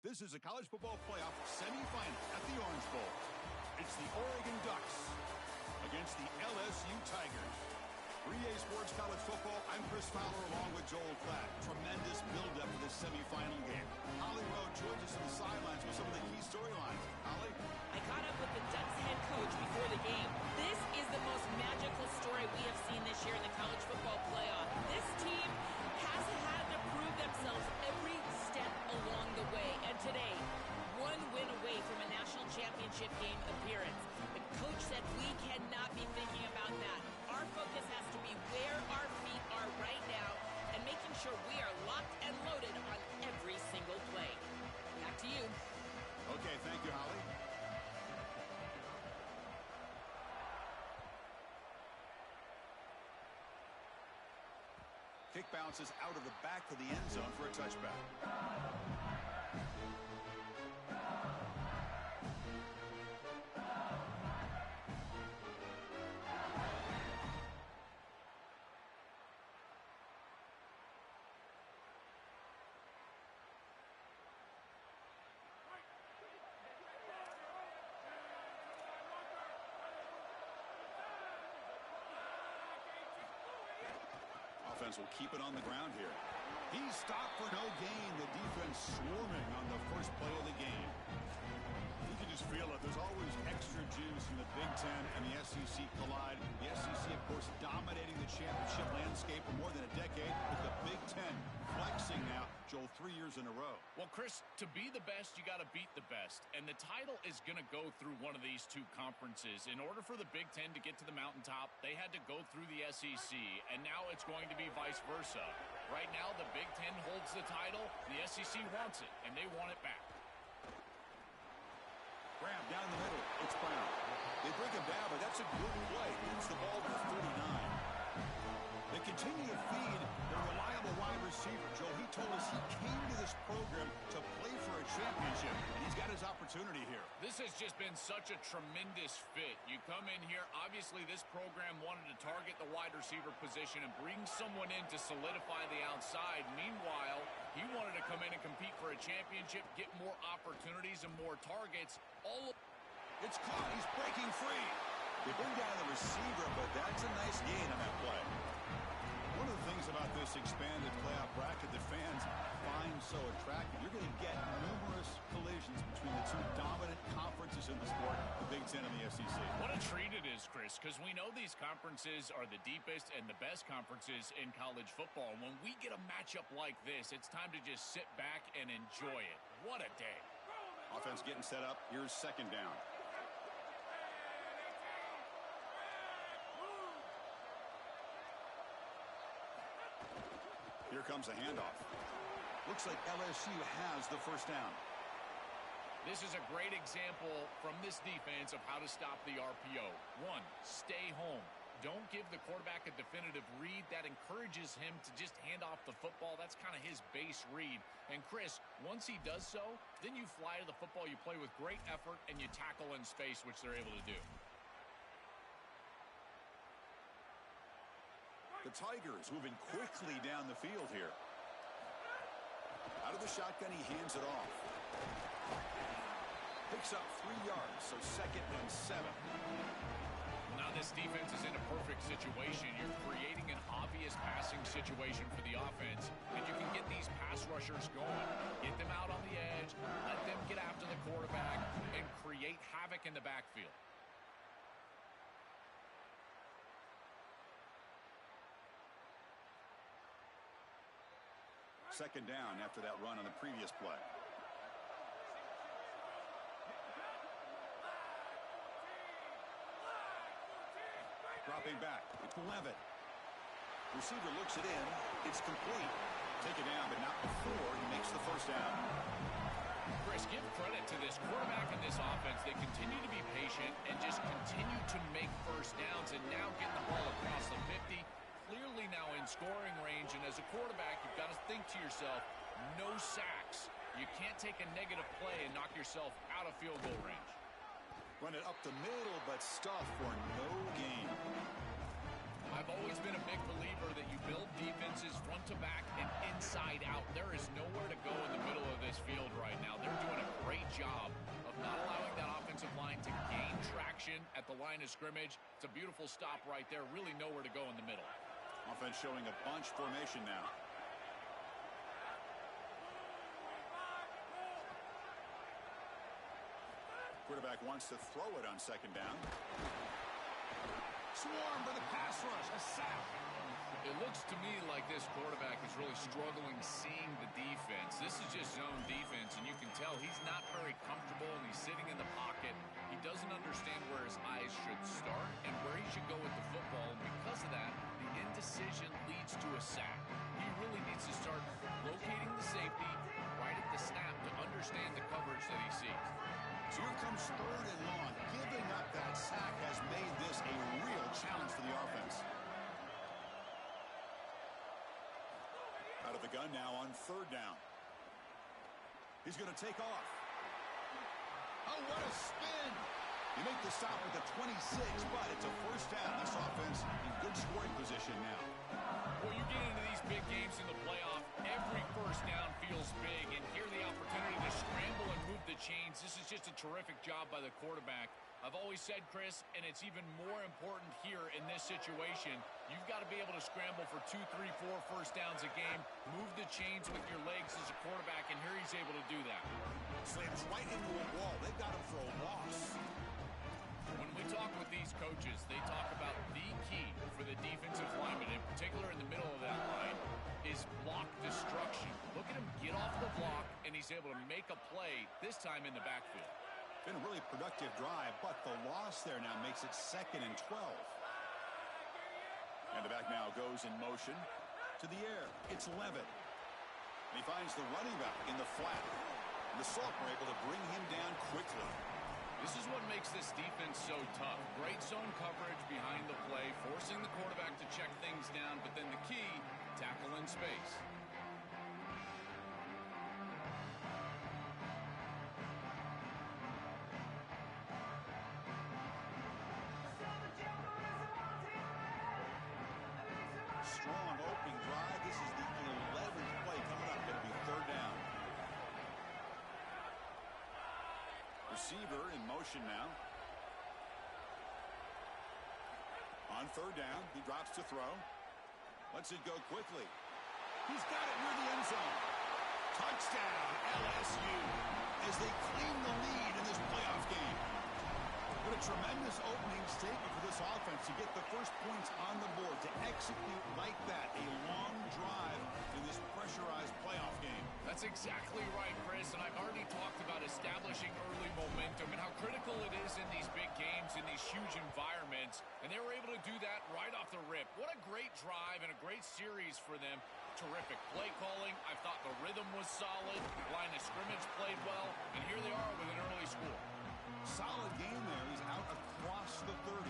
This is a college football playoff semifinal at the Orange Bowl. It's the Oregon Ducks against the LSU Tigers. 3A Sports College Football, I'm Chris Fowler along with Joel Klatt. Tremendous build-up for this semifinal game. Holly Rowe joins us on the sidelines with some of the key storylines. Holly? I caught up with the Ducks head coach before the game. This is the most magical story we have seen this year in the college football playoff. This team has had to prove themselves every step along the way. And today, one win away from a national championship game appearance. The coach said we cannot be thinking about that. Our focus has to be where our feet are right now and making sure we are locked and loaded on every single play. Back to you. Okay, thank you, Holly. Kick bounces out of the back of the end zone for a touchback. Offense will keep it on the ground here. He's stopped for no gain. The defense swarming on the first play of the game. You can just feel it. There's always extra juice in the Big Ten and the SEC collide. The SEC, of course, dominating the championship landscape for more than a decade, with the Big Ten flexing now, Joel, 3 years in a row. Well, Chris, to be the best, you got to beat the best. And the title is going to go through one of these two conferences. In order for the Big Ten to get to the mountaintop, they had to go through the SEC. And now it's going to be vice versa. Right now, the Big Ten holds the title. The SEC wants it, and they want it back. Graham down the middle. It's Brown. They bring him down, but that's a good play. Gets the ball to the 39. They continue to feed their reliable wide receiver. Joe, he told us he came to this program to play for a championship, and he's got his opportunity here. This has just been such a tremendous fit. You come in here, obviously this program wanted to target the wide receiver position and bring someone in to solidify the outside. Meanwhile, he wanted to come in and compete for a championship, get more opportunities and more targets. It's caught. He's breaking free. They bring down the receiver, but that's a nice gain on that play. One of the things about this expanded playoff bracket that fans find so attractive, you're going to get numerous collisions between the two dominant conferences in the sport, the Big Ten and the SEC. What a treat it is, Chris, because we know these conferences are the deepest and the best conferences in college football. When we get a matchup like this, it's time to just sit back and enjoy it. What a day. Offense getting set up. Here's second down. Here comes a handoff. Looks like LSU has the first down. This is a great example from this defense of how to stop the RPO. One, stay home. Don't give the quarterback a definitive read. That encourages him to just hand off the football. That's kind of his base read. And Chris, once he does so, then you fly to the football. You play with great effort, and you tackle in space, which they're able to do. The Tigers moving quickly down the field here. Out of the shotgun, he hands it off. Picks up 3 yards, so 2nd and 7. Now this defense is in a perfect situation. You're creating an obvious passing situation for the offense, and you can get these pass rushers going. Get them out on the edge, let them get after the quarterback, and create havoc in the backfield. Second down after that run on the previous play. Dropping back. It's Levitt. Receiver looks it in. It's complete. Take it down, but not before he makes the first down. Chris, give credit to this quarterback and this offense. They continue to be patient and just continue to make first downs and now get the ball across the 50. Clearly now in scoring range, and as a quarterback, you've got to think to yourself, no sacks. You can't take a negative play and knock yourself out of field goal range. Run it up the middle, but stuffed for no gain. I I've always been a big believer that you build defenses front to back and inside out. There is nowhere to go in the middle of this field right now. They're doing a great job of not allowing that offensive line to gain traction at the line of scrimmage. It's a beautiful stop right there. Really nowhere to go in the middle. Offense showing a bunch formation now. Quarterback wants to throw it on second down. Swarm for the pass rush. A sack. It looks to me like this quarterback is really struggling seeing the defense. This is just zone defense, and you can tell he's not very comfortable, and he's sitting in the pocket. He doesn't understand where his eyes should start and where he should go with the football, and because of that, the indecision leads to a sack. He really needs to start locating the safety right at the snap to understand the coverage that he sees. So here comes third and long. Giving up that sack has made this a real challenge for the offense. Out of the gun now on third down. He's going to take off. Oh, what a spin! You make the stop at the 26, but it's a first down. This offense in good scoring position now. Well, you get into these big games in the playoff, every first down feels big, and here the opportunity to scramble and move the chains. This is just a terrific job by the quarterback. I've always said, Chris, and it's even more important here in this situation, you've got to be able to scramble for 2, 3, 4 first downs a game, move the chains with your legs as a quarterback, and here he's able to do that. Slams right into a wall. They've got him for a loss. When we talk with these coaches, they talk about the key for the defensive lineman, in particular in the middle of that line, is block destruction. Look at him get off the block, and he's able to make a play, this time in the backfield. Been a really productive drive, but the loss there now makes it 2nd and 12. And the back now goes in motion to the air. It's Levitt. And he finds the running back in the flat. And the sophomore able to bring him down quickly. This is what makes this defense so tough. Great zone coverage behind the play, forcing the quarterback to check things down, but then the key, tackle in space. Strong opening drive. This is the 11th play coming up. Going to be third down. Receiver in motion now. On third down, he drops to throw. Lets it go quickly. He's got it near the end zone. Touchdown, LSU, as they claim the lead in this playoff game. What a tremendous opening statement for this offense to get the first points on the board, to execute like that, a long drive in this pressurized playoff game. That's exactly right, Chris, and I've already talked about establishing early momentum and how critical it is in these big games, in these huge environments, and they were able to do that right off the rip. What a great drive and a great series for them. Terrific play calling. I thought the rhythm was solid. Line of scrimmage played well, and here they are with an early score. Solid game there. He's out across the 30.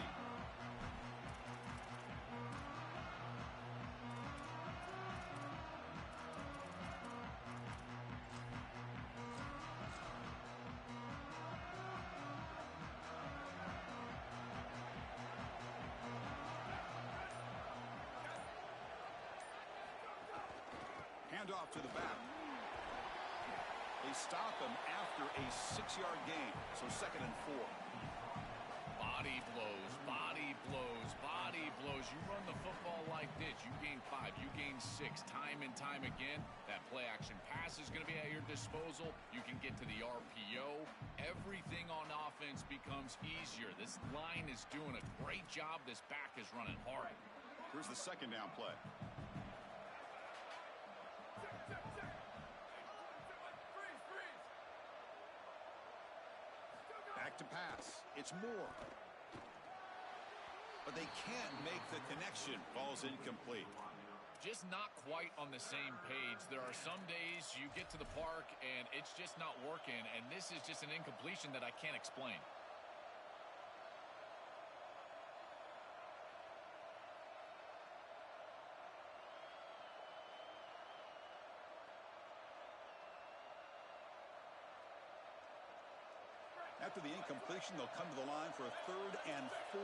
Handoff to the back. They stop him after a 6-yard gain, so 2nd and 4. Body blows, body blows, body blows. You run the football like this, you gain 5, you gain 6, time and time again. That play action pass is going to be at your disposal. You can get to the RPO. Everything on offense becomes easier. This line is doing a great job. This back is running hard. Here's the 2nd down play. Back to pass. It's Moore. But they can't make the connection. Ball's incomplete. Just not quite on the same page. There are some days you get to the park and it's just not working, and this is just an incompletion that I can't explain. After the incompletion, they'll come to the line for a 3rd and 4.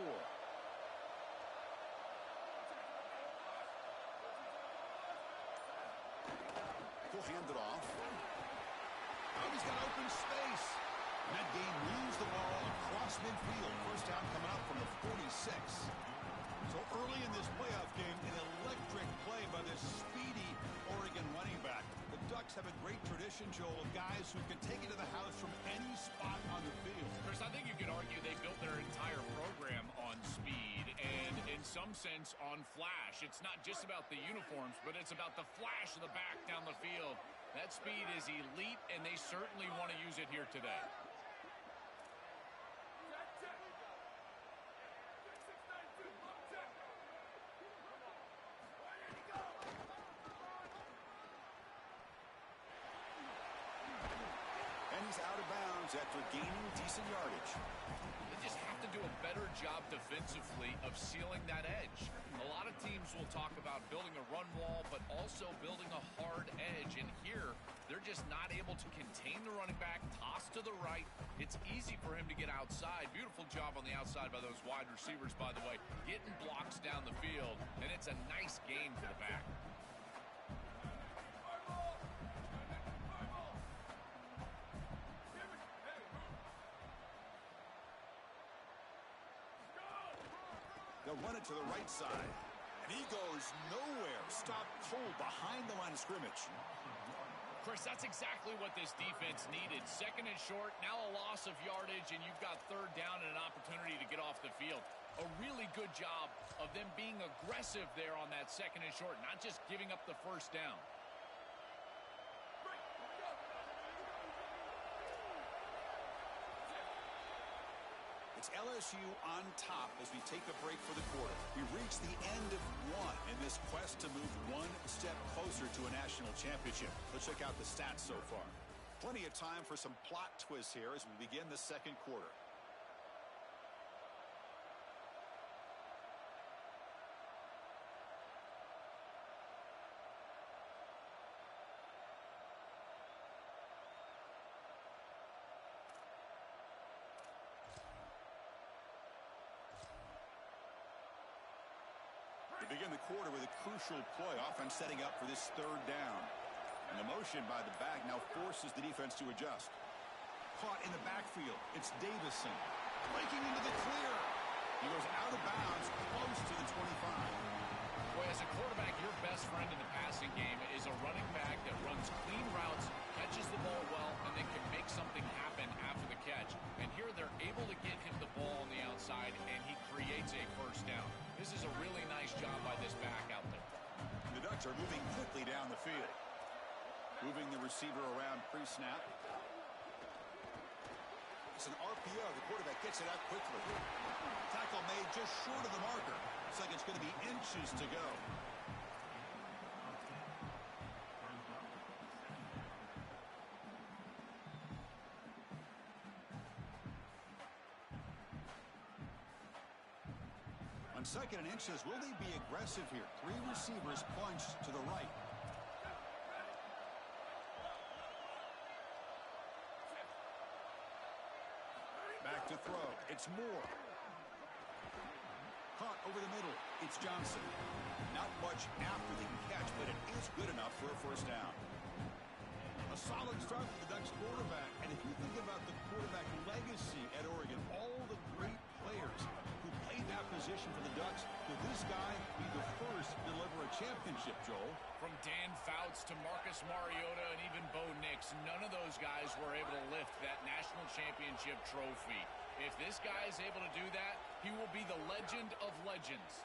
will hand it off. Oh, he's got open space. And that game moves the ball across midfield. First down coming up from the 46. So early in this playoff game, an electric play by this speedy Oregon running back. The Ducks have a great tradition, Joel, of guys who can take it to the house from any spot on the field. Chris, I think you could argue they built their entire program on speed and, in some sense, on flash. It's not just about the uniforms, but it's about the flash of the back down the field. That speed is elite, and they certainly want to use it here today. Out of bounds after gaining decent yardage. They just have to do a better job defensively of sealing that edge. A lot of teams will talk about building a run wall, but also building a hard edge. And here, they're just not able to contain the running back, toss to the right. It's easy for him to get outside. Beautiful job on the outside by those wide receivers, by the way, getting blocks down the field. And it's a nice gain for the back. They'll run it to the right side. And he goes nowhere. Stopped cold behind the line of scrimmage. Chris, that's exactly what this defense needed. Second and short, now a loss of yardage, and you've got third down and an opportunity to get off the field. A really good job of them being aggressive there on that second and short, not just giving up the first down. It's LSU on top as we take a break for the quarter. We reach the end of one in this quest to move one step closer to a national championship. Let's check out the stats so far. Plenty of time for some plot twists here as we begin the second quarter. Begin the quarter with a crucial play. Offense setting up for this third down. And the motion by the back now forces the defense to adjust. Caught in the backfield. It's Davison breaking into the clear. He goes out of bounds close to the 25. Boy, as a quarterback, your best friend in the passing game is a running back that runs clean routes, catches the ball well, and then can make something happen after the catch. And here they're able to get him the ball on the outside, and he creates a first down. This is a really nice job by this back out there. The Ducks are moving quickly down the field. Moving the receiver around pre-snap. It's an RPO. The quarterback gets it out quickly. Tackle made just short of the marker. Looks like it's going to be inches to go. On second and inches, will they be aggressive here? Three receivers plunged to the right. Back to throw. It's Moore. Caught over the middle. It's Johnson. Not much after the catch, but it is good enough for a first down. A solid start for the Ducks quarterback. And if you think about the quarterback legacy at Oregon, all the great players who played that position for the Ducks, will this guy be the first to deliver a championship, Joel? From Dan Fouts to Marcus Mariota and even Bo Nix, none of those guys were able to lift that national championship trophy. If this guy is able to do that, he will be the legend of legends.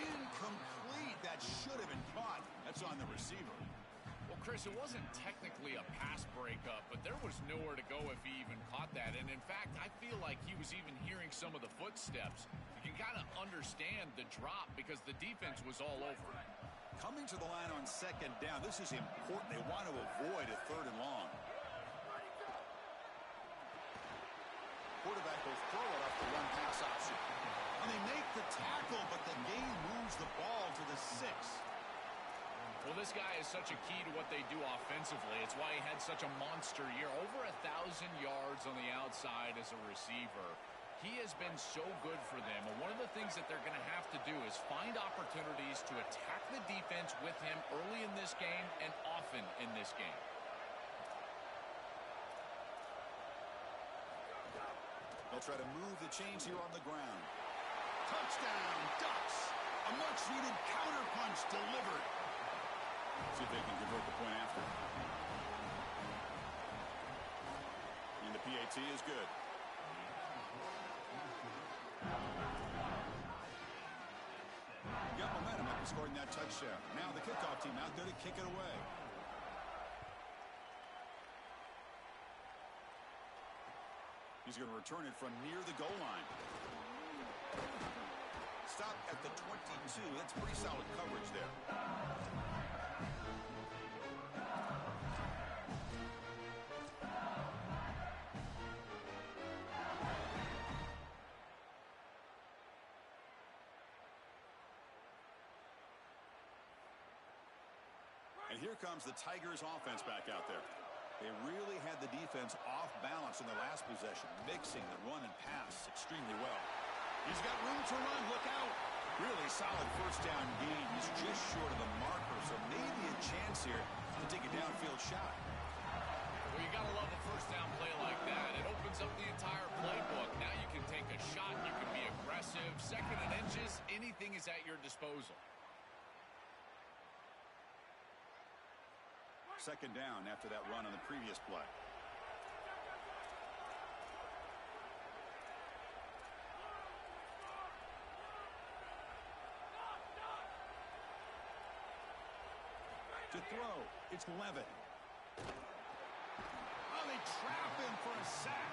Incomplete. That should have been caught. That's on the receiver. Well, Chris, it wasn't technically a pass breakup, but there was nowhere to go if he even caught that. And in fact, I feel like he was even hearing some of the footsteps. You can kind of understand the drop because the defense was all over him. Coming to the line on second down, this is important. They want to avoid a third and long. Quarterback will throw it off the one pass option. And they make the tackle, but the game moves the ball to the 6. Well, this guy is such a key to what they do offensively. It's why he had such a monster year. Over 1,000 yards on the outside as a receiver. He has been so good for them, and one of the things that they're going to have to do is find opportunities to attack the defense with him early in this game and often in this game. They'll try to move the chains here on the ground. Touchdown, Ducks! A much-needed counterpunch delivered. See if they can convert the point after. And the PAT is good. Got momentum after scoring that touchdown. Now the kickoff team out there to kick it away. He's going to return it from near the goal line. Stop at the 22. That's pretty solid coverage there. And here comes the Tigers offense back out there. They really had the defense off balance in the last possession, mixing the run and pass extremely well. He's got room to run. Look out. Really solid first down gain. He's just short of the marker, so maybe a chance here to take a downfield shot. Well, you got to love a first down play like that. It opens up the entire playbook. Now you can take a shot. You can be aggressive. Second and inches, anything is at your disposal. Second down after that run on the previous play. To throw, it's Levitt. Oh, they trap him for a sack.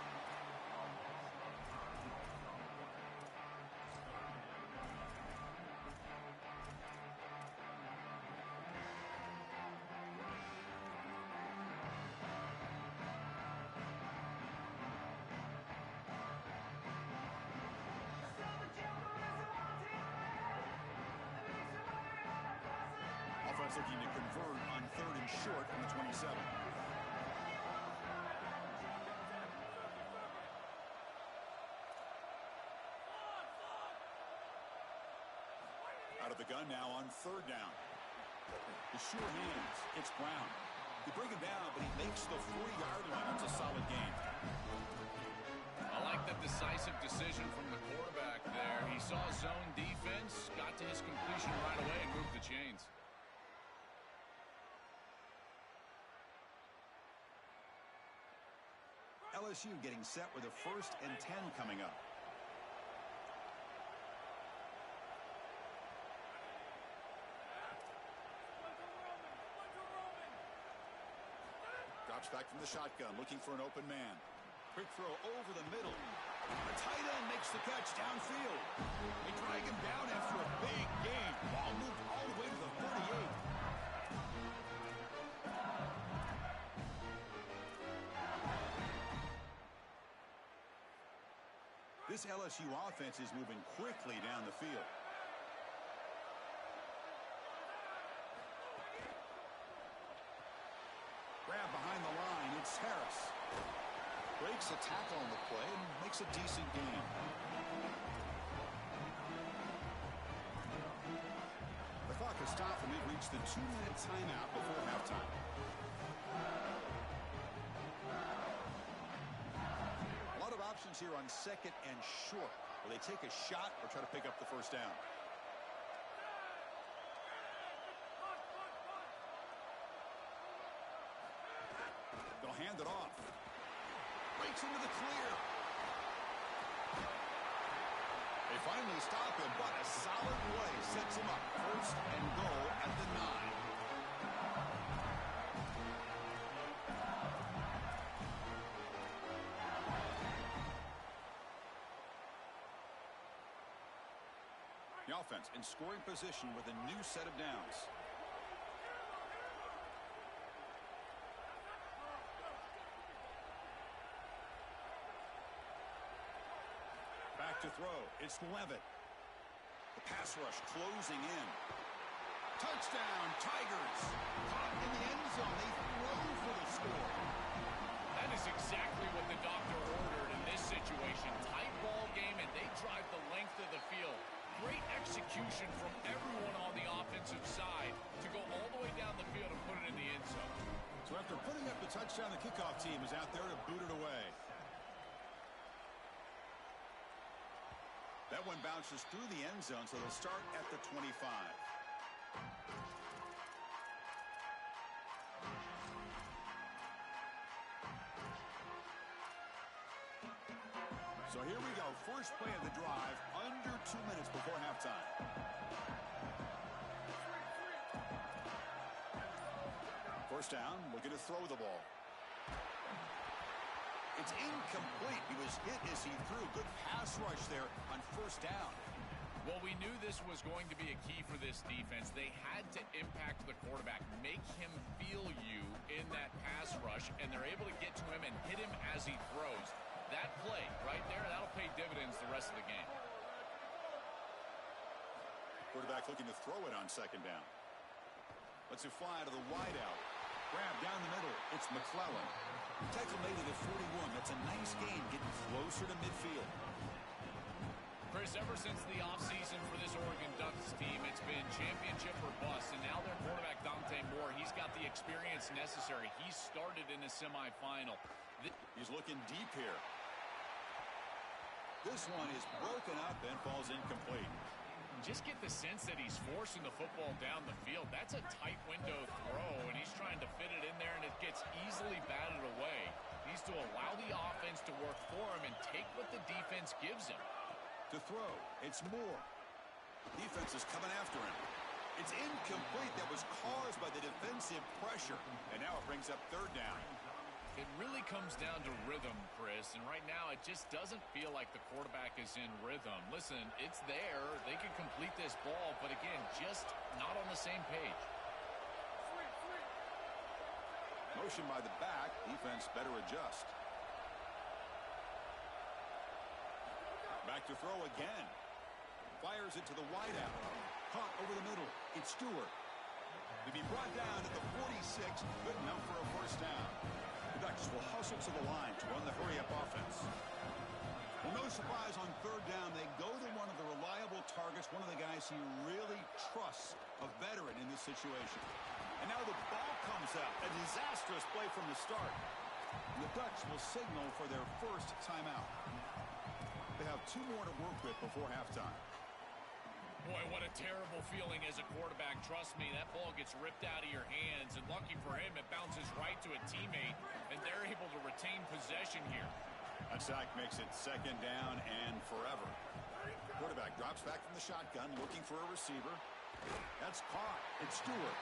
Looking to convert on 3rd and short from the 27. Out of the gun now on 3rd down. The sure hands. It's Brown. They bring him down, but he makes the 40-yard line. That's a solid gain. I like the decisive decision from the quarterback there. He saw zone defense, got to his completion right away, and moved the chains. LSU getting set with a 1st and 10 coming up. Drops back from the shotgun, looking for an open man. Quick throw over the middle. A tight end makes the catch downfield. They drag him down after a big gain. Ball moved all the way to the 38. This LSU offense is moving quickly down the field. Grab behind the line. It's Harris. Breaks a tackle on the play and makes a decent gain. The clock has stopped and we've reached the 2-minute timeout before halftime. Options here on 2nd and short. Will they take a shot or try to pick up the first down? They'll hand it off. Breaks into the clear. They finally stop him, but a solid play sets him up. 1st and goal at the 9. The offense in scoring position with a new set of downs. Back to throw. It's Levitt. The pass rush closing in. Touchdown, Tigers. Caught in the end zone. They throw for the score. That is exactly what the doctor ordered in this situation. Tight ball game. touchdown. The kickoff team is out there to boot it away. That one bounces through the end zone, so they'll start at the 25. So here we go. First play of the drive, under 2 minutes before halftime. First down, looking to throw the ball. It's incomplete. He was hit as he threw. Good pass rush there on first down. Well, we knew this was going to be a key for this defense. They had to impact the quarterback, make him feel you in that pass rush, and they're able to get to him and hit him as he throws. That play right there, that'll pay dividends the rest of the game. Quarterback looking to throw it on second down. Lets it fly to the wideout. Grab down the middle. It's McClellan. Tackle made it at 41. That's a nice gain, getting closer to midfield. Chris, ever since the offseason for this Oregon Ducks team, it's been championship or bust, and now their quarterback, Dante Moore, he's got the experience necessary. He started in the semifinal. He's looking deep here. This one is broken up and falls incomplete. Just get the sense that he's forcing the football down the field. That's a tight window throw, and he's trying to fit it in there, and it gets easily batted away. He needs to allow the offense to work for him and take what the defense gives him. To throw, it's Moore. Defense is coming after him. It's incomplete. That was caused by the defensive pressure, and now it brings up third down. It really comes down to rhythm, Chris, and right now it just doesn't feel like the quarterback is in rhythm. Listen, it's there. They can complete this ball, but again, just not on the same page. Motion by the back. Defense better adjust. Back to throw again. Fires it to the wideout. Caught over the middle. It's Stewart. To be brought down at the 46. Good enough for a first down. The Ducks will hustle to the line to run the hurry-up offense. Well, no surprise on third down. They go to one of the reliable targets, one of the guys he really trusts, a veteran in this situation. And now the ball comes out. A disastrous play from the start. And the Ducks will signal for their first timeout. They have 2 more to work with before halftime. Boy, what a terrible feeling as a quarterback. Trust me, that ball gets ripped out of your hands, and lucky for him, it bounces right to a teammate, and they're able to retain possession here. That sack makes it second down and forever. Quarterback drops back from the shotgun, looking for a receiver. That's caught. It's Stewart.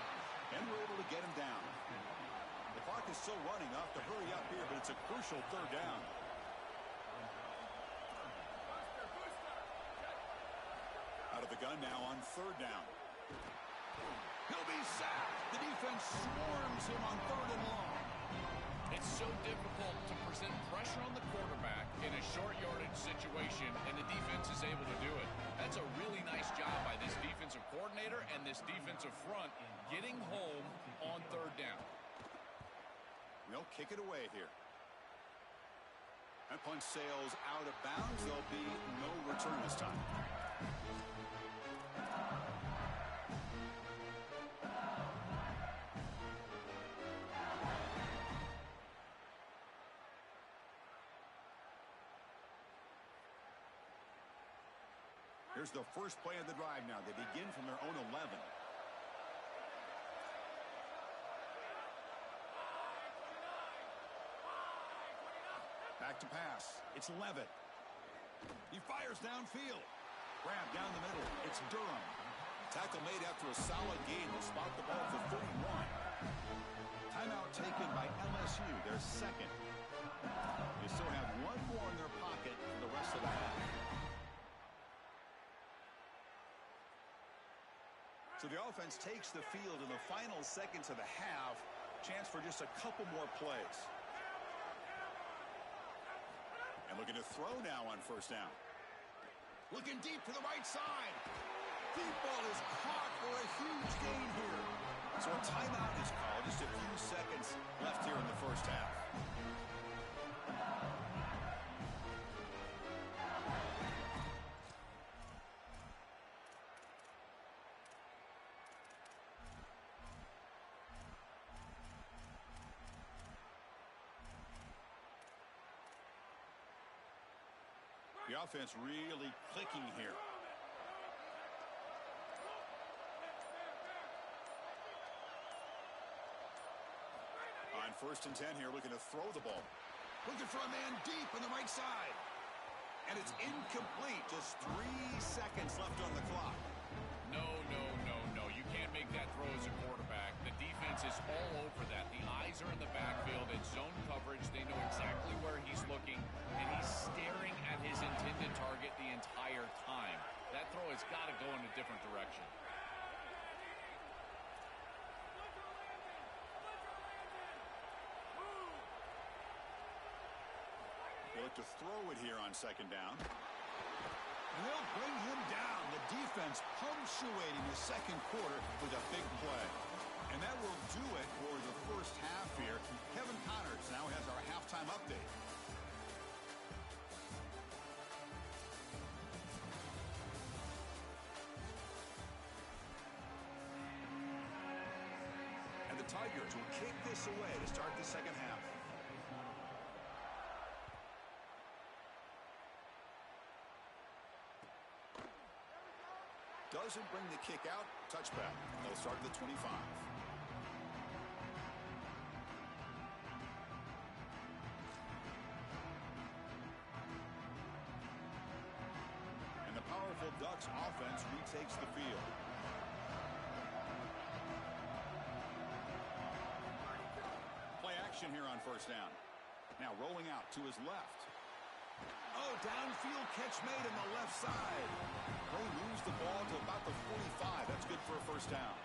And we're able to get him down. The clock is still running off to hurry up here, but it's a crucial third down. Out of the gun now on third down. He'll be sacked. The defense swarms him on third and long. It's so difficult to present pressure on the quarterback in a short yardage situation, and the defense is able to do it. That's a really nice job by this defensive coordinator and this defensive front getting home on third down. They'll kick it away here. That punch sails out of bounds. There'll be no return this time. Here's the first play of the drive now. They begin from their own 11. Back to pass. It's Levitt. He fires downfield. Grab down the middle. It's Durham. Tackle made after a solid gain. Will spot the ball for 31. Timeout taken by LSU, their second. They still have one more in their pocket for the rest of the half. So the offense takes the field in the final seconds of the half. Chance for just a couple more plays. And looking to throw now on first down. Looking deep to the right side. Deep ball is caught for a huge gain here. So a timeout is called. Just a few seconds left here in the first half. The offense really clicking here. On 1st and 10 here, looking to throw the ball. Looking for a man deep on the right side. And it's incomplete. Just 3 seconds left on the clock. No. You can't make that throw as a quarterback. The defense is all over that. The eyes are in the backfield. It's zone coverage. They know exactly where he's looking, and he's staring at his intended target the entire time. That throw has got to go in a different direction. They look to throw it here on 2nd down. And they'll bring him down. The defense punctuating the 2nd quarter with a big play. And that will do it for the 1st half here. Kevin Connors now has our halftime update. And the Tigers will kick this away to start the 2nd half. Doesn't bring the kick out. Touchback. They'll start at the 25. And the powerful Ducks offense retakes the field. Play action here on 1st down. Now rolling out to his left. Oh, downfield catch made on the left side. They lose the ball to about the 45. That's good for a 1st down.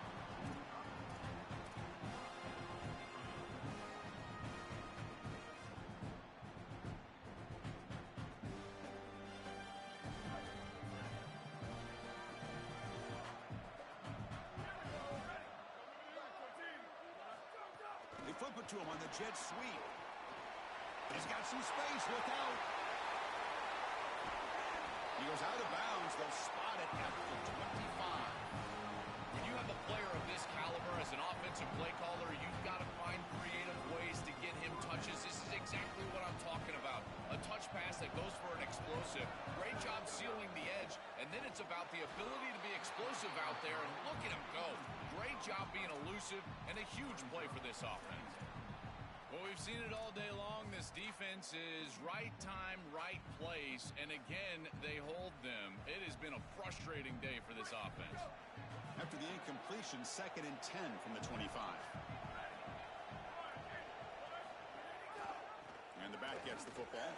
They flip it to him on the jet sweep. He's got some space. Look out. He goes out of bounds. They'll spot it at the 25. When you have a player of this caliber as an offensive play caller, you've got to find creative ways to get him touches. This is exactly what I'm talking about. A touch pass that goes for an explosive. Great job sealing the edge. And then it's about the ability to be explosive out there. And look at him go. Great job being elusive and a huge play for this offense. Well, we've seen it all day long. This defense is right time, right place. And again, they hold them. It has been a frustrating day for this offense. After the incompletion, 2nd and 10 from the 25. And the back gets the football.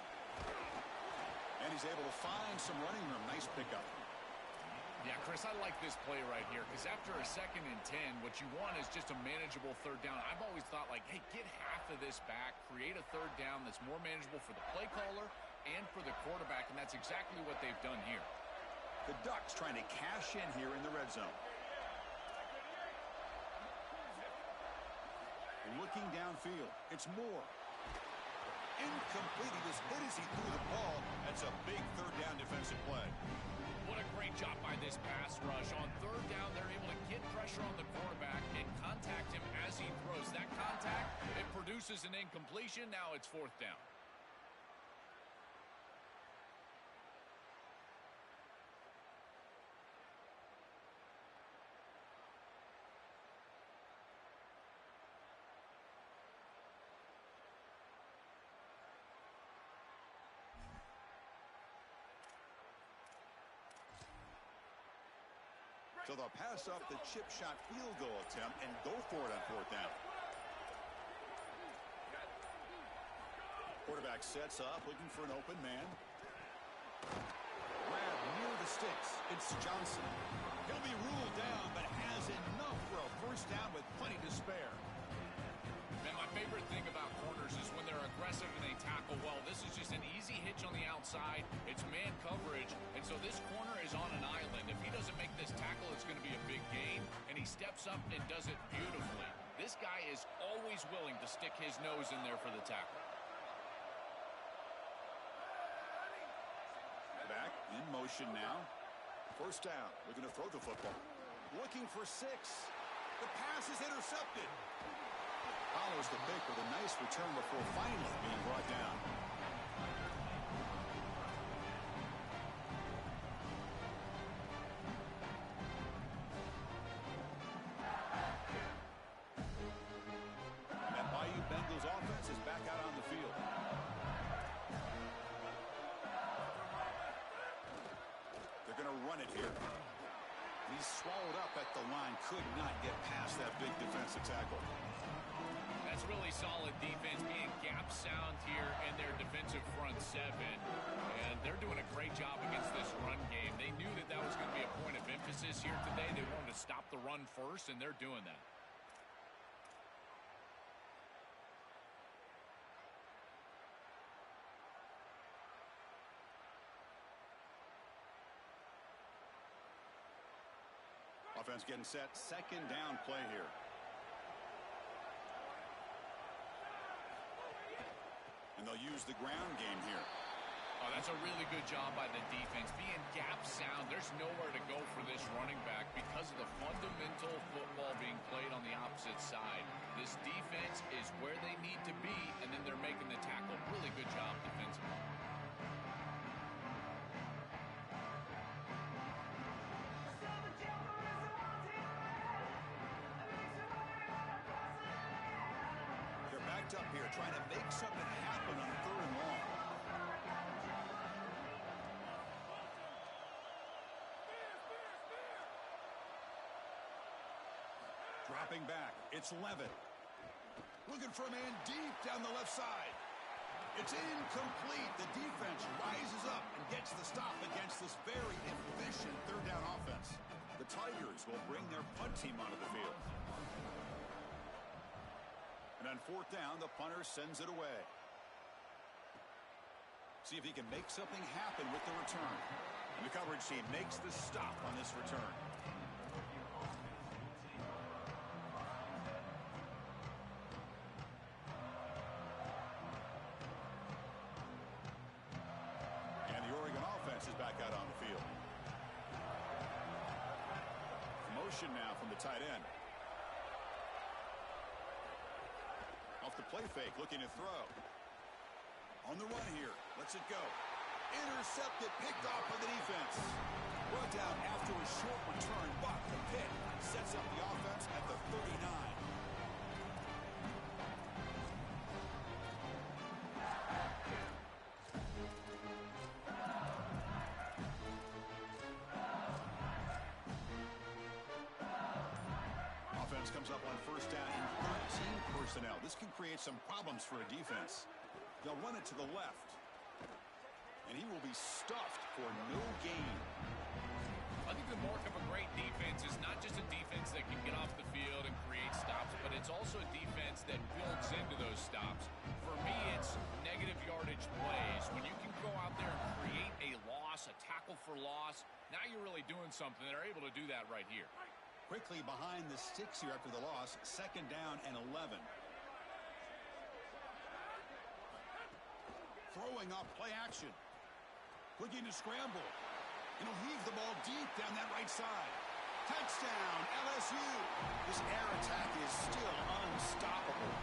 And he's able to find some running room. Nice pickup. Yeah, Chris, I like this play right here because after a 2nd and 10, what you want is just a manageable 3rd down. I've always thought, like, hey, get half of this back, create a 3rd down that's more manageable for the play caller and for the quarterback, and that's exactly what they've done here. The Ducks trying to cash in here in the red zone. Looking downfield. It's Moore. Incomplete. He was hit as he threw the ball. That's a big 3rd down defensive play. What a great job by this pass rush. On 3rd down, they're able to get pressure on the quarterback and contact him as he throws. That contact, it produces an incompletion. Now it's 4th down. So they'll pass up the chip shot field goal attempt and go for it on 4th down. Quarterback sets up, looking for an open man. Grab near the sticks. It's Johnson. He'll be ruled down, but has enough for a 1st down with plenty to spare. Man, my favorite thing about corners is when they're aggressive and they tackle well. This is just an easy hitch on the outside. It's man coverage, and so this corner is on an island. If he doesn't make this tackle, it's going to be a big gain, and he steps up and does it beautifully. This guy is always willing to stick his nose in there for the tackle. Back in motion now. 1st down. Looking to throw the football. Looking for 6. The pass is intercepted. Follows the pick with a nice return before finally being brought down. run it here. He's swallowed up at the line. Could not get past that big defensive tackle. That's really solid defense, being gap sound here in their defensive front seven. And they're doing a great job against this run game. They knew that that was going to be a point of emphasis here today. They wanted to stop the run first, and they're doing that. Offense getting set. Second down play here. And they'll use the ground game here. Oh, that's a really good job by the defense. Being gap sound, there's nowhere to go for this running back because of the fundamental football being played on the opposite side. This defense is where they need to be, and then they're making the tackle. Really good job defensively. Up here trying to make something happen on 3rd and long. Dropping back, it's Levitt. Looking for a man deep down the left side. It's incomplete. The defense rises up and gets the stop against this very efficient 3rd down offense. The Tigers will bring their punt team onto the field. And on 4th down, the punter sends it away. See if he can make something happen with the return. And the coverage team makes the stop on this return. And the Oregon offense is back out on the field. Motion now from the tight end. Off the play fake, looking to throw. On the run here, lets it go. Intercepted, picked off by the defense. Brought down after a short return, but the pick sets up the offense at the 39. Offense comes up on 1st down in 13 personnel. This can create some problems for a defense. They'll run it to the left. And he will be stuffed for no gain. I think the mark of a great defense is not just a defense that can get off the field and create stops, but it's also a defense that builds into those stops. For me, it's negative yardage plays. When you can go out there and create a loss, a tackle for loss, now you're really doing something. They're able to do that right here. Quickly behind the sticks here after the loss. 2nd down and 11. Throwing up play action. Looking to scramble. And he'll heave the ball deep down that right side. Touchdown, LSU. This air attack is still unstoppable.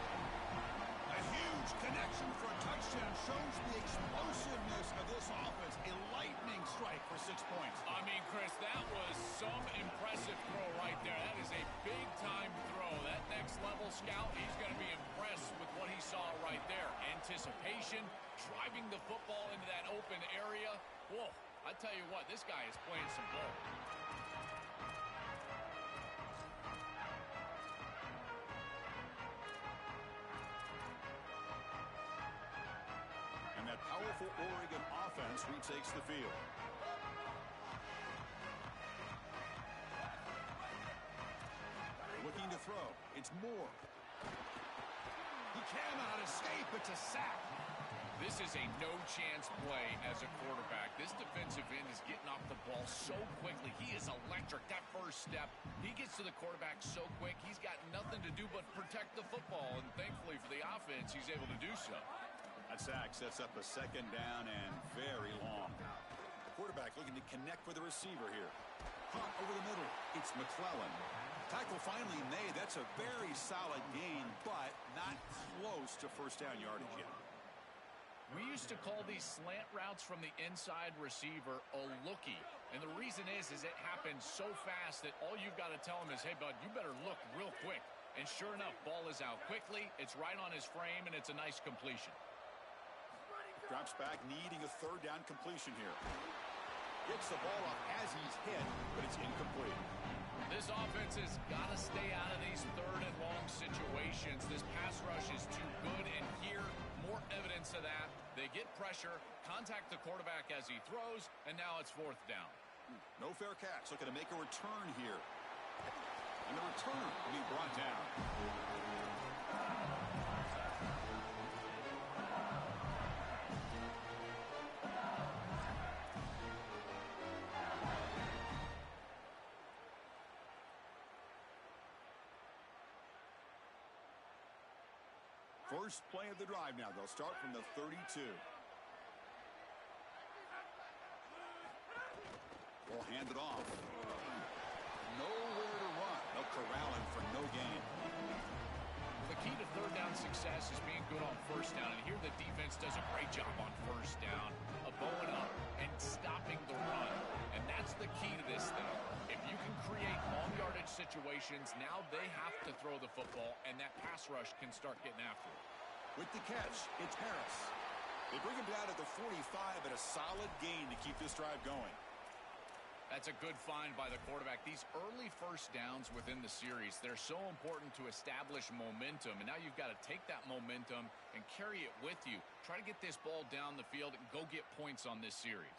A huge connection for a touchdown shows the explosiveness of this offense. A lightning strike for 6 points. I mean, Chris, that was some impressive throw right there. That is a big-time throw. That next-level scout, he's going to be impressed with what he saw right there. Anticipation, driving the football into that open area. Whoa, I tell you what, this guy is playing some ball. And that powerful Oregon offense retakes the field. Looking to throw. It's Moore. He cannot escape. It's a sack. This is a no-chance play as a quarterback. This defensive end is getting off the ball so quickly. He is electric. That first step, he gets to the quarterback so quick, he's got nothing to do but protect the football. And thankfully for the offense, he's able to do so. That sack sets up a 2nd down and very long. The quarterback looking to connect with the receiver here. Pump over the middle. It's McClellan. Tackle finally made. That's a very solid gain, but not close to 1st down yardage yet. We used to call these slant routes from the inside receiver a lookie. And the reason is it happens so fast that all you've got to tell him is, hey, bud, you better look real quick. And sure enough, ball is out quickly. It's right on his frame, and it's a nice completion. Drops back, needing a 3rd down completion here. Gets the ball off as he's hit, but it's incomplete. This offense has got to stay out of these third and long situations. This pass rush is too good, and here, more evidence of that. They get pressure, contact the quarterback as he throws, and now it's fourth down. No fair catch. Looking to make a return here. And the return will be brought down. First play of the drive now. They'll start from the 32. Will hand it off. Nowhere to run. They'll corral him for no gain. The key to third down success is being good on first down. And here the defense does a great job on first down of bowing up and stopping the run. And that's the key to this thing. If you can create long yardage situations, now they have to throw the football, and that pass rush can start getting after it. With the catch, it's Harris. They bring him down at the 45 at a solid gain to keep this drive going. That's a good find by the quarterback. These early first downs within the series, they're so important to establish momentum. And now you've got to take that momentum and carry it with you. Try to get this ball down the field and go get points on this series.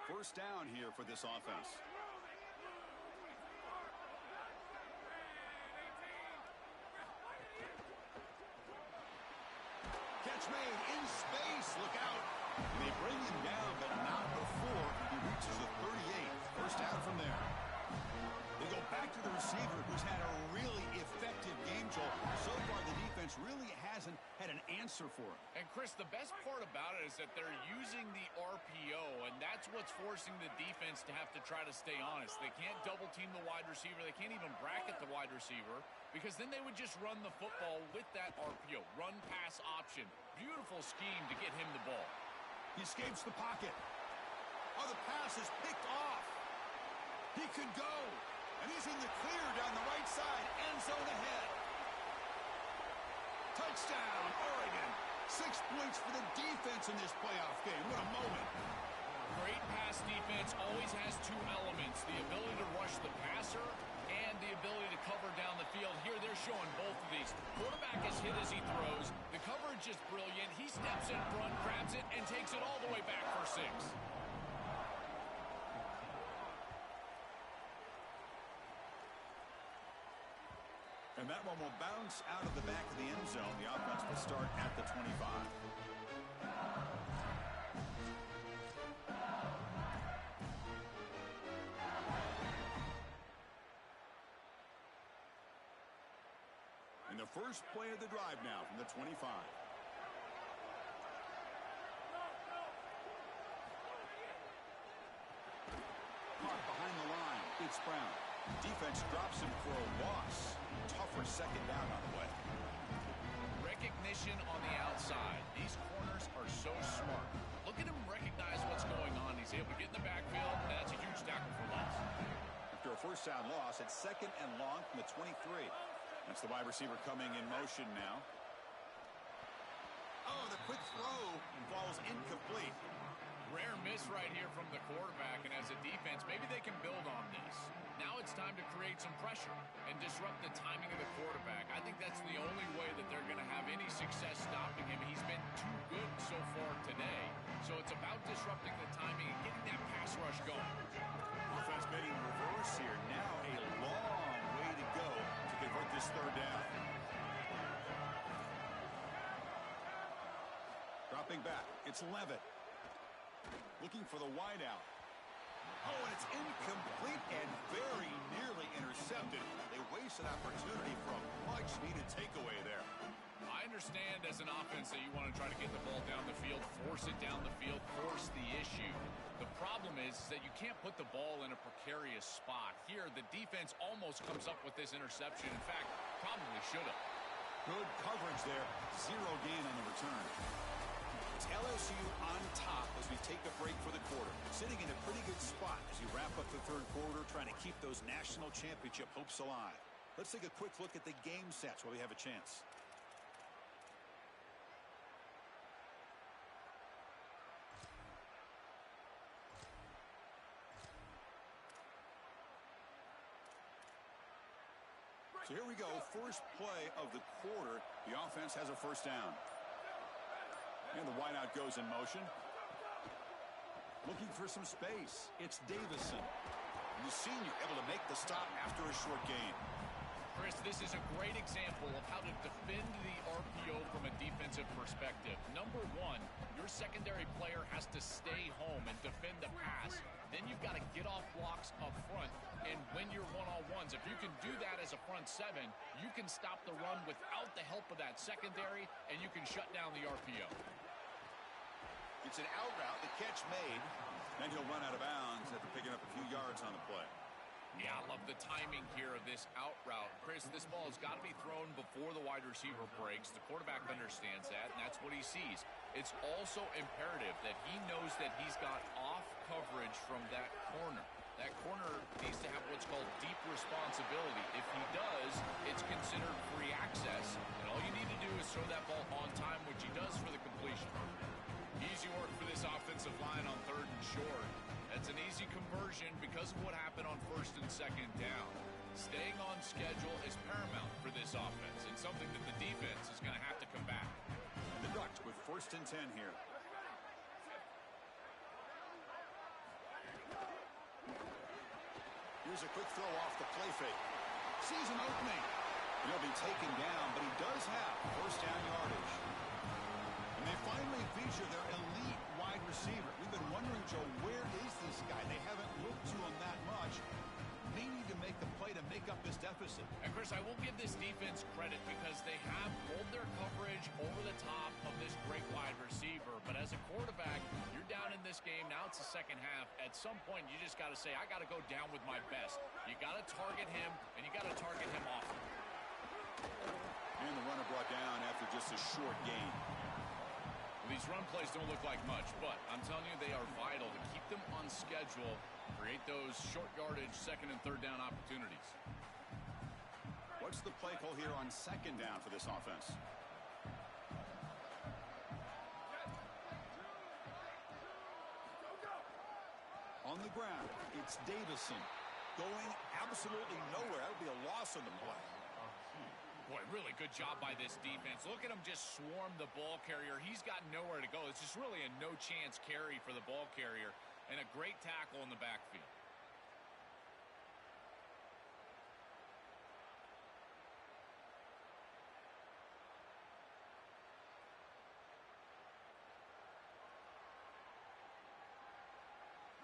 First down here for this offense. Catch made in space. Look out. And they bring him down, but not before he reaches the 38. First down from there. They go back to the receiver, who's had a really effective game, Joel. So far, the defense really hasn't had an answer for it. And, Chris, the best part about it is that they're using the RPO, and that's what's forcing the defense to have to try to stay honest. They can't double-team the wide receiver. They can't even bracket the wide receiver, because then they would just run the football with that RPO, run-pass option. Beautiful scheme to get him the ball. He escapes the pocket. Oh, the pass is picked off. He could go. And he's in the clear down the right side. End zone ahead. Touchdown, Oregon. 6 points for the defense in this playoff game. What a moment. Great pass defense always has two elements. The ability to rush the passer and the ability to cover down the field. Here they're showing both of these. Quarterback is hit as he throws. The coverage is brilliant. He steps in front, grabs it, and takes it all the way back for 6. And that one will bounce out of the back of the end zone. The offense will start at the 25. And the first play of the drive now from the 25. Caught behind the line. It's Brown. Defense drops him for a loss. Tougher second down on the way. Recognition on the outside. These corners are so smart. Look at him recognize what's going on. He's able to get in the backfield, and that's a huge tackle for loss. After a first down loss, it's second and long from the 23. That's the wide receiver coming in motion now. Oh, the quick throw falls incomplete. Rare miss right here from the quarterback, and as a defense, maybe they can build on this. Now it's time to create some pressure and disrupt the timing of the quarterback. I think that's the only way that they're going to have any success stopping him. He's been too good so far today. So it's about disrupting the timing and getting that pass rush going. Offense made in reverse here. Now a long way to go to convert this third down. Dropping back. It's Levitt. Looking for the wideout. Oh, and it's incomplete and very nearly intercepted. They wasted opportunity for a much-needed takeaway there. I understand as an offense that you want to try to get the ball down the field, force it down the field, force the issue. The problem is that you can't put the ball in a precarious spot. Here, the defense almost comes up with this interception. In fact, probably should have. Good coverage there. Zero gain on the return. It's LSU on top as we take a break for the quarter. Sitting in a pretty good spot as you wrap up the third quarter, trying to keep those national championship hopes alive. Let's take a quick look at the game sets while we have a chance. So here we go, first play of the quarter. The offense has a first down. And the wideout goes in motion. Looking for some space. It's Davison. The senior able to make the stop after a short gain. Chris, this is a great example of how to defend the RPO from a defensive perspective. Number one, your secondary player has to stay home and defend the pass. Then you've got to get off blocks up front and win your one-on-ones. If you can do that as a front seven, you can stop the run without the help of that secondary, and you can shut down the RPO. It's an out route. The catch made. Then he'll run out of bounds after picking up a few yards on the play. Yeah, I love the timing here of this out route. Chris, this ball has got to be thrown before the wide receiver breaks. The quarterback understands that, and that's what he sees. It's also imperative that he knows that he's got off coverage from that corner. That corner needs to have what's called deep responsibility. If he does, it's considered free access, and all you need to do is throw that ball on time, which he does for the completion. Easy work for this offensive line on 3rd and short. That's an easy conversion because of what happened on 1st and 2nd down. Staying on schedule is paramount for this offense and something that the defense is going to have to combat. And the Ducks with 1st and 10 here. Here's a quick throw off the play fake. Sees an opening. He'll be taken down, but he does have first down yardage. And they finally feature their elite wide receiver. We've been wondering, Joe, where is this guy? They haven't looked to him that much. They need to make the play to make up this deficit. And Chris, I will give this defense credit because they have rolled their coverage over the top of this great wide receiver. But as a quarterback, you're down in this game. Now it's the second half. At some point, you just got to say, I got to go down with my best. You got to target him, and you got to target him often. And the runner brought down after just a short gain. These run plays don't look like much, but I'm telling you they are vital to keep them on schedule, create those short yardage 2nd and 3rd down opportunities. What's the play call here on 2nd down for this offense? On the ground, it's Davison going absolutely nowhere. That would be a loss on the play. Boy, really good job by this defense. Look at him just swarm the ball carrier. He's got nowhere to go. It's just really a no-chance carry for the ball carrier and a great tackle in the backfield.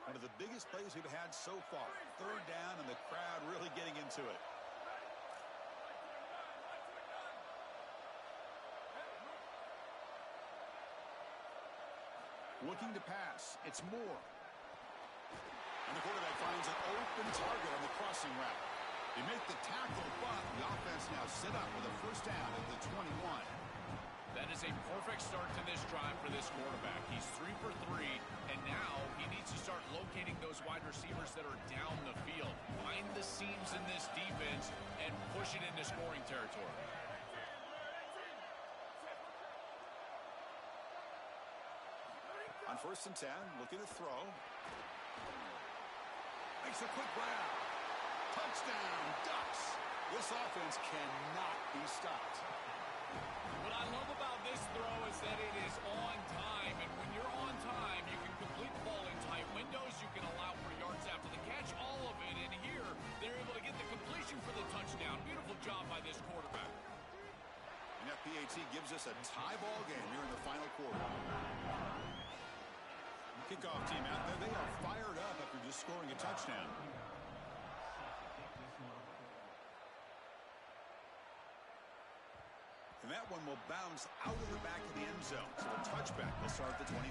One of the biggest plays we've had so far. 3rd down and the crowd really getting into it. Looking to pass. It's Moore. And the quarterback finds an open target on the crossing route. They make the tackle, but the offense now set up with a first down at the 21. That is a perfect start to this drive for this quarterback. He's 3 for 3, and now he needs to start locating those wide receivers that are down the field. Find the seams in this defense and push it into scoring territory. On 1st and 10, looking to throw. Makes a quick grab. Touchdown, Ducks. This offense cannot be stopped. What I love about this throw is that it is on time, and when you're on time, you can complete the ball in tight windows. You can allow for yards after the catch, all of it. And here, they're able to get the completion for the touchdown. Beautiful job by this quarterback. And that PAT gives us a tie ball game here in the final quarter. Kickoff team out there. They are fired up after just scoring a touchdown. And that one will bounce out of the back of the end zone. So a touchback will start at the 25.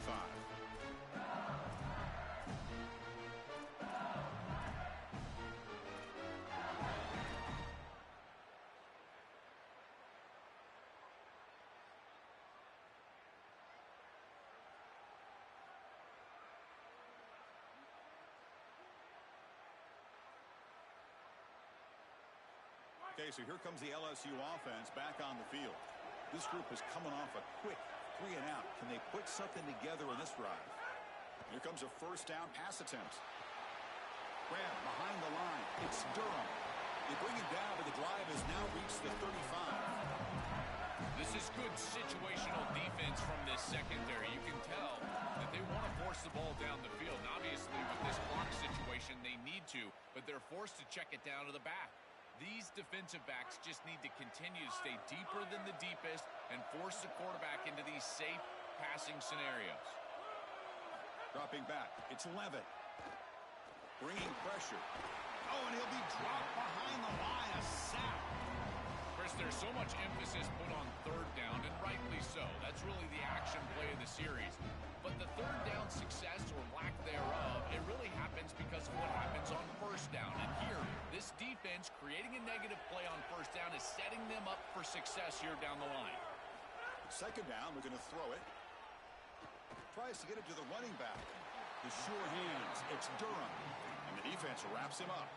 Okay, so here comes the LSU offense back on the field. This group is coming off a quick 3 and out. Can they put something together in this drive? Here comes a first down pass attempt. Grab behind the line. It's Durham. They bring him down, but the drive has now reached the 35. This is good situational defense from this secondary. You can tell that they want to force the ball down the field. And obviously, with this clock situation, they need to, but they're forced to check it down to the back. These defensive backs just need to continue to stay deeper than the deepest and force the quarterback into these safe passing scenarios. Dropping back, it's Levitt. Bringing pressure. Oh, and he'll be dropped behind the line. A sack. Chris, there's so much emphasis put on third down, and rightly so. That's really the action play of the series. But the third down success or lack thereof, it really happens because of what happens on first down. And here, this defense creating a negative play on first down is setting them up for success here down the line. Second down, we're going to throw it. Tries to get it to the running back. His sure hands, it's Durham. And the defense wraps him up.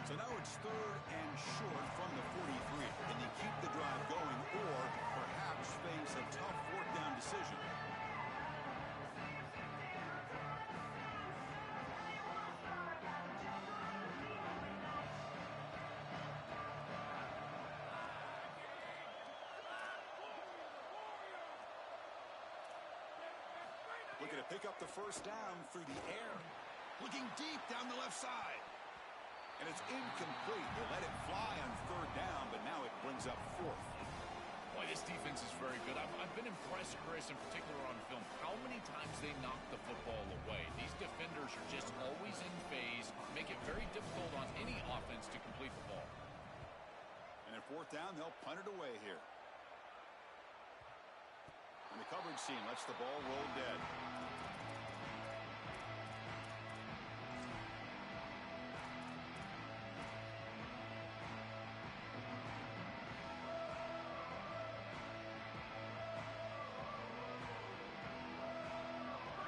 So now it's third and short from the 43. Can they keep the drive going or perhaps face a tough fourth down decision? Looking to pick up the first down through the air. Looking deep down the left side. And it's incomplete. They let it fly on third down, but now it brings up fourth. Boy, this defense is very good. I've been impressed, Chris, in particular on film, how many times they knock the football away. These defenders are just always in phase, make it very difficult on any offense to complete the ball. And at fourth down, they'll punt it away here. And the coverage team lets the ball roll dead.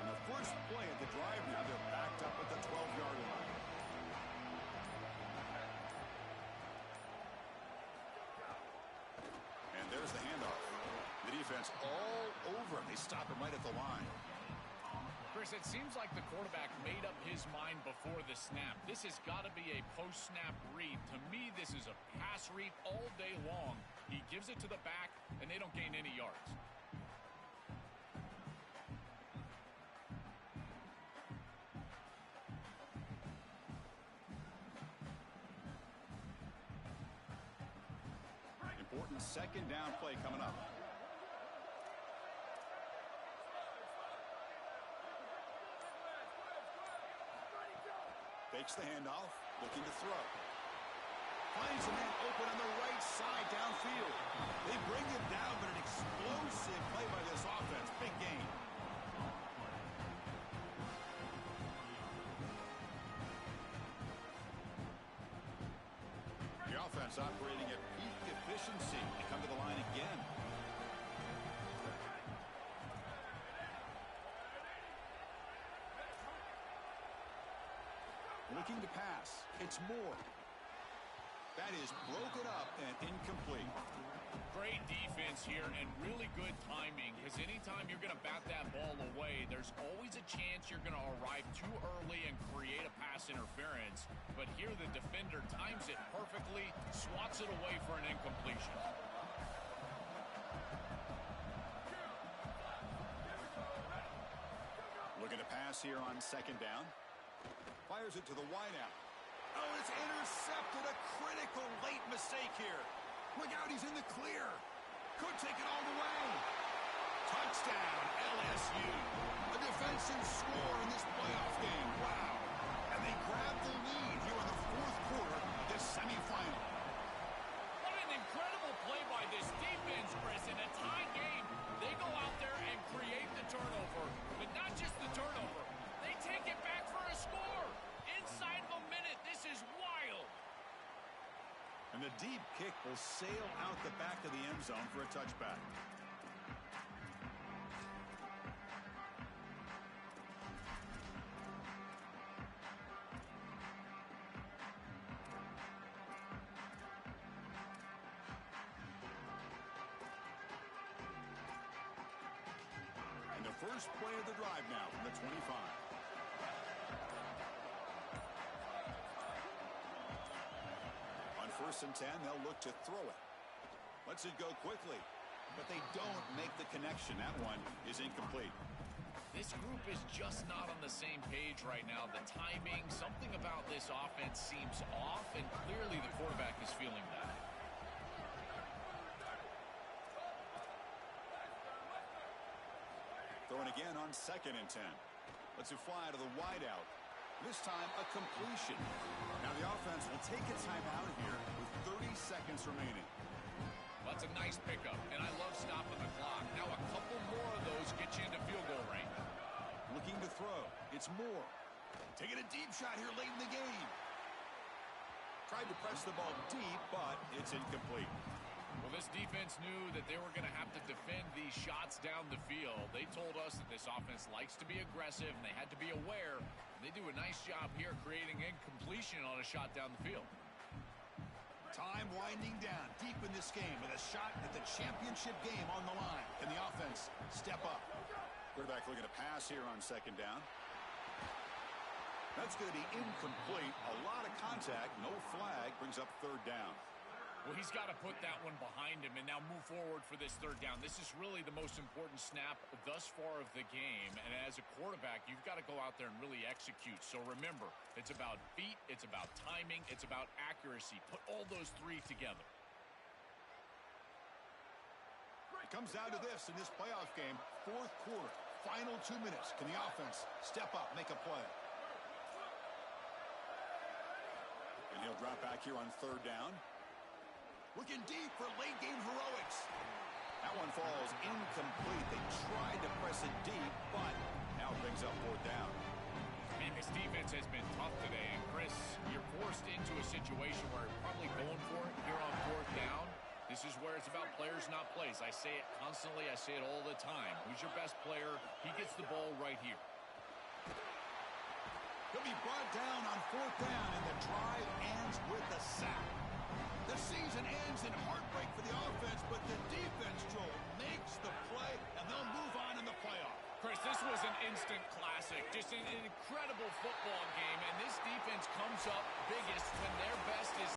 And the first play at the drive now, they're backed up at the 12-yard line. And there's the handoff. The defense all over him. They stop him right at the line. Chris, it seems like the quarterback made up his mind before the snap. This has got to be a post-snap read. To me, this is a pass read all day long. He gives it to the back, and they don't gain any yards. Important second down play coming up. Takes the handoff, looking to throw. Finds a man open on the right side downfield. They bring him down, but an explosive play by this offense. Big gain. The offense operating at peak efficiency. They come to the line again. Looking to pass. It's Moore. That is broken up and incomplete. Great defense here and really good timing, because anytime you're going to bat that ball away, there's always a chance you're going to arrive too early and create a pass interference. But here the defender times it perfectly, swats it away for an incompletion. Looking to pass here on second down. Fires it to the wideout. Oh, it's intercepted. A critical late mistake here. Look out, he's in the clear. Could take it all the way. Touchdown, LSU. A defensive score in this playoff game. Wow. And they grab the lead here in the fourth quarter of this semifinal. What an incredible play by this defense, Chris. In a tie game, they go out there and create the turnover. But not just the turnover. They take it back for a score. Inside of a minute, this is wild. And the deep kick will sail out the back of the end zone for a touchback. First play of the drive now from the 25. On 1st and 10, they'll look to throw it. Lets it go quickly, but they don't make the connection. That one is incomplete. This group is just not on the same page right now. The timing, something about this offense seems off, and clearly the quarterback is feeling that. Throwing again on 2nd and 10. Lets it fly to the wideout. This time a completion. Now the offense will take a timeout here with 30 seconds remaining. That's a nice pickup, and I love stopping the clock. Now a couple more of those get you into field goal range. Looking to throw. It's Moore. Taking a deep shot here late in the game. Tried to press the ball deep, but it's incomplete. Well, this defense knew that they were going to have to defend these shots down the field. They told us that this offense likes to be aggressive, and they had to be aware. And they do a nice job here creating incompletion on a shot down the field. Time winding down deep in this game with a shot at the championship game on the line. Can the offense step up? Quarterback looking to pass here on 2nd down. That's going to be incomplete. A lot of contact. No flag. Brings up 3rd down. Well, he's got to put that one behind him and now move forward for this 3rd down. This is really the most important snap thus far of the game. And as a quarterback, you've got to go out there and really execute. So remember, it's about feet, it's about timing, it's about accuracy. Put all those 3 together. It comes down to this in this playoff game. 4th quarter, final 2 minutes. Can the offense step up, make a play? And he'll drop back here on 3rd down. Looking deep for late game heroics. That one falls incomplete. They tried to press it deep, but now it brings up 4th down. Man, this defense has been tough today. And Chris, you're forced into a situation where you're probably going for it here on 4th down. This is where it's about players, not plays. I say it constantly. I say it all the time. Who's your best player? He gets the ball right here. He'll be brought down on 4th down, and the drive ends with a sack. The season ends in heartbreak for the offense, but the defense, Joel, makes the play, and they'll move on in the playoff. Chris, this was an instant classic. Just an incredible football game, and this defense comes up biggest when their best is